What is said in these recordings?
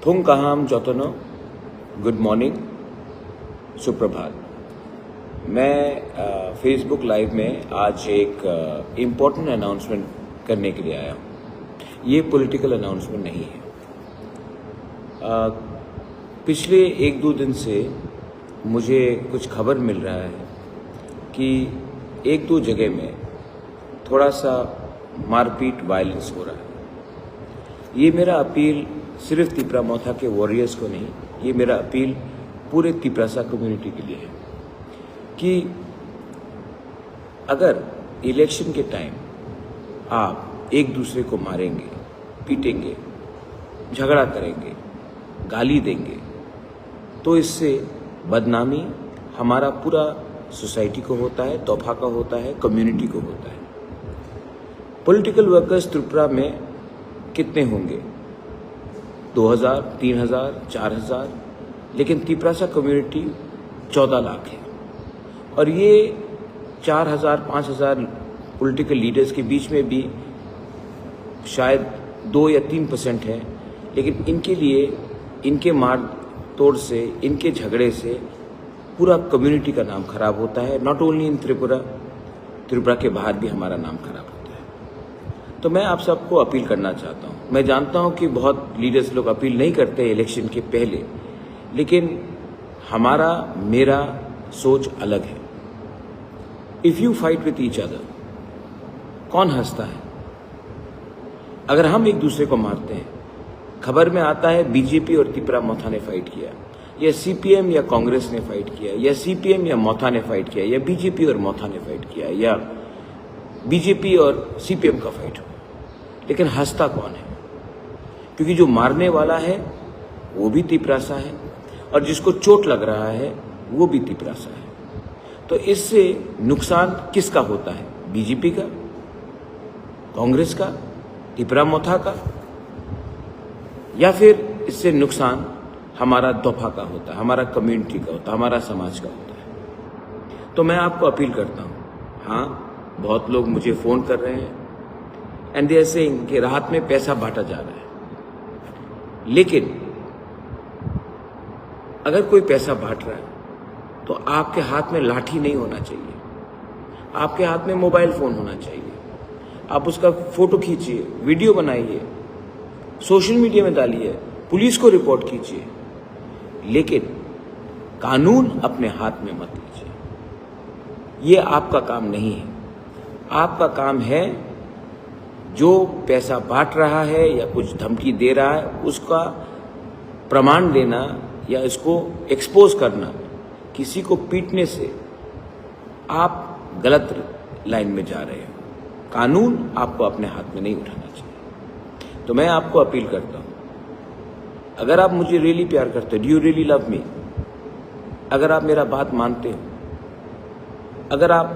थुंग कहाम जोतनो, good morning, सुप्रभात। मैं Facebook live में आज एक इम्पोर्टेंट अनाउंसमेंट करने के लिए आया हूँ। ये पॉलिटिकल अनाउंसमेंट नहीं है। पिछले 1-2 दिन से मुझे कुछ खबर मिल रहा है कि 1-2 जगह में थोड़ा सा मारपीट, वायलेंस हो रहा है। ये मेरा अपील सिर्फ तिपरा-मोथा के वॉरियर्स को नहीं, ये मेरा अपील पूरे तिपरासा कम्युनिटी के लिए है कि अगर इलेक्शन के टाइम आप एक दूसरे को मारेंगे, पीटेंगे, झगड़ा करेंगे, गाली देंगे, तो इससे बदनामी हमारा पूरा सोसाइटी को होता है, तोहफा का होता है, कम्युनिटी को होता है। पॉलिटिकल वर्कर्स त्रिपुरा में कितने होंगे? 2000, 3000, 4000, लेकिन तिपरासा कम्युनिटी 14 लाख है। और ये 4000, 5000 पॉलिटिकल लीडर्स के बीच में भी शायद 2 या 3% है, लेकिन इनके लिए, इनके मार तोड़ से, इनके झगड़े से पूरा कम्युनिटी का नाम खराब होता है। Not only in Tripura, Tripura के बाहर भी हमारा नाम खराब होता है। तो मैं आप सबको अपील करना चाहता हूँ। मैं जानता हूँ कि बहुत लीडर्स लोग अपील नहीं करते इलेक्शन के पहले, लेकिन मेरा सोच अलग है। If you fight with each other, कौन हंसता है? अगर हम एक दूसरे को मारते हैं, खबर में आता है बीजेपी और तिपरा-मोथा ने फाइट किया, या सीपीएम या कांग्रेस ने फाइट किया, या सीपीएम या मोथा ने फाइट किया, या बीजेपी और मोथा ने फाइट किया, या बीजेपी और सीपीएम का फाइट हो, लेकिन हंसता कौन है? क्योंकि जो मारने वाला है वो भी तिपरासा है और जिसको चोट लग रहा है वो भी तिपरासा है। तो इससे नुकसान किसका होता है? बीजेपी का, कांग्रेस का, तिपरा-मोथा का, या फिर इससे नुकसान हमारा दोफा का होता है, हमारा कम्युनिटी का होता है, हमारा समाज का होता है। तो मैं आपको अपील करता हूँ, हाँ, बहुत लोग मुझे फोन कर रहे हैं एंड दे आर सेइंग कि राहत में पैसा बांटा जा रहा है, लेकिन अगर कोई पैसा बांट रहा है तो आपके हाथ में लाठी नहीं होना चाहिए, आपके हाथ में मोबाइल फोन होना चाहिए। आप उसका फोटो खींचिए, वीडियो बनाइए, सोशल मीडिया में डालिए, पुलिस को रिपोर्ट कीजिए, लेकिन कानून अपने हाथ में मत लीजिए। ये आपका काम नहीं है। आपका काम है जो पैसा बांट रहा है या कुछ धमकी दे रहा है उसका प्रमाण देना या इसको एक्सपोज करना। किसी को पीटने से आप गलत लाइन में जा रहे हो। कानून आपको अपने हाथ में नहीं उठाना चाहिए। तो मैं आपको अपील करता हूं, अगर आप मुझे रियली प्यार करते हो, do you really love me, अगर आप मेरा बात मानते हो, अगर आप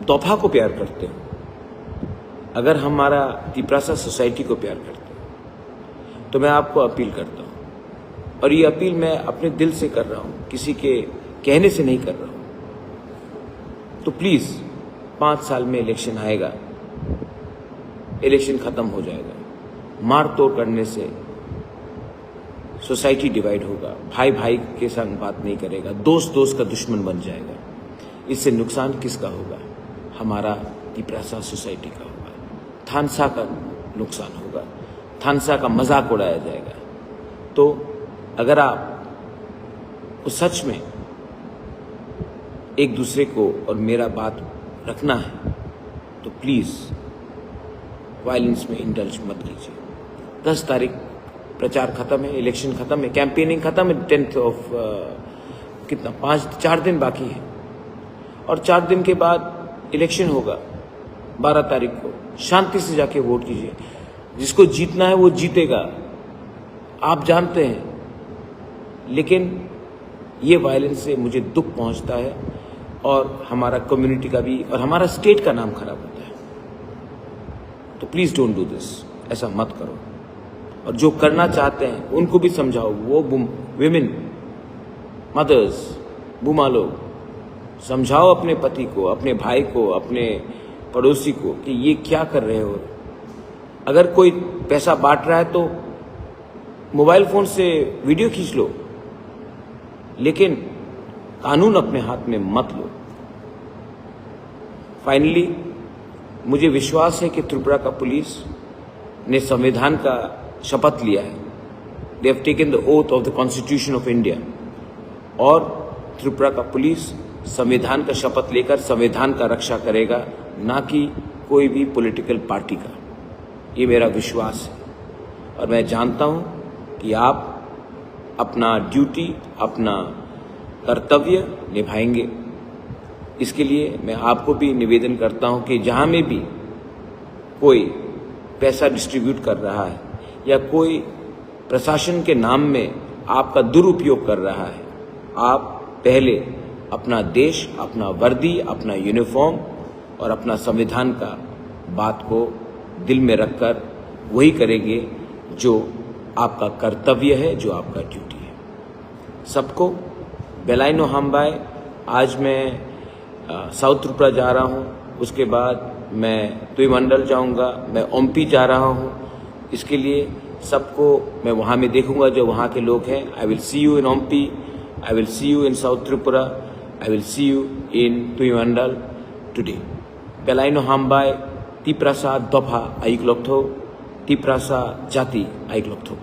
तोहफा को प्यार करते हो, अगर हमारा तिपरासा सोसाइटी को प्यार करते हो, तो मैं आपको अपील करता हूं। और ये अपील मैं अपने दिल से कर रहा हूं, किसी के कहने से नहीं कर रहा हूं। तो प्लीज 5 साल में इलेक्शन आएगा, इलेक्शन खत्म हो जाएगा। मार तोड़ करने से सोसाइटी डिवाइड होगा, भाई भाई के संग बात नहीं करेगा, दोस्त दोस्त का दुश्मन बन जाएगा। इससे नुकसान किसका होगा? हमारा तिपरासा सोसाइटी का होगा। थानसा का नुकसान होगा, थानसा का मजाक उड़ाया जाएगा। तो अगर आप सच में एक दूसरे को और मेरा बात रखना है तो प्लीज वायलेंस में इंडल्ज मत कीजिए। 10 तारीख प्रचार खत्म है, इलेक्शन खत्म है, कैंपेनिंग खत्म है। 10th ऑफ कितना 4 दिन बाकी है और 4 दिन के बाद इलेक्शन होगा 12 तारीख को। शांति से जाके वोट कीजिए। जिसको जीतना है वो जीतेगा, आप जानते हैं, लेकिन ये वायलेंस से मुझे दुख पहुंचता है और हमारा कम्युनिटी का भी और हमारा स्टेट का नाम खराब होता है। तो प्लीज डोंट डू दिस, ऐसा मत करो। और जो करना चाहते हैं उनको भी समझाओ। वो विमेन, मदर्स, बुमा लोग, समझाओ अपने पति को, अपने भाई को, अपने पड़ोसी को कि ये क्या कर रहे हो। अगर कोई पैसा बांट रहा है तो मोबाइल फोन से वीडियो खींच लो, लेकिन कानून अपने हाथ में मत लो। फाइनली मुझे विश्वास है कि त्रिपुरा का पुलिस ने संविधान का शपथ लिया है। They have taken the oath of the constitution of India. और त्रिपुरा का पुलिस संविधान का शपथ लेकर संविधान का रक्षा करेगा, ना कि कोई भी पॉलिटिकल पार्टी का। ये मेरा विश्वास है और मैं जानता हूं कि आप अपना ड्यूटी, अपना कर्तव्य निभाएंगे। इसके लिए मैं आपको भी निवेदन करता हूं कि जहां में भी कोई पैसा डिस्ट्रीब्यूट कर रहा है या कोई प्रशासन के नाम में आपका दुरुपयोग कर रहा है, आप पहले अपना देश, अपना वर्दी, अपना यूनिफॉर्म और अपना संविधान का बात को दिल में रखकर वही करेंगे जो आपका कर्तव्य है, जो आपका ड्यूटी है। सबको बेलाइनो हाम्बाई। आज मैं साउथ त्रिपुरा जा रहा हूँ, उसके बाद मैं तुईमंडल जाऊँगा, मैं ओम्पी जा रहा हूँ। इसके लिए सबको मैं वहाँ में देखूंगा जो वहाँ के लोग हैं। I will see you in Ompi, I will see you in South Tripura, I will see you in Tuimandal today. बेलाइनो हाम्बाई, तिप्रासा दफा आइकलक्थो, तिप्रासा जाति आइकलक्थो।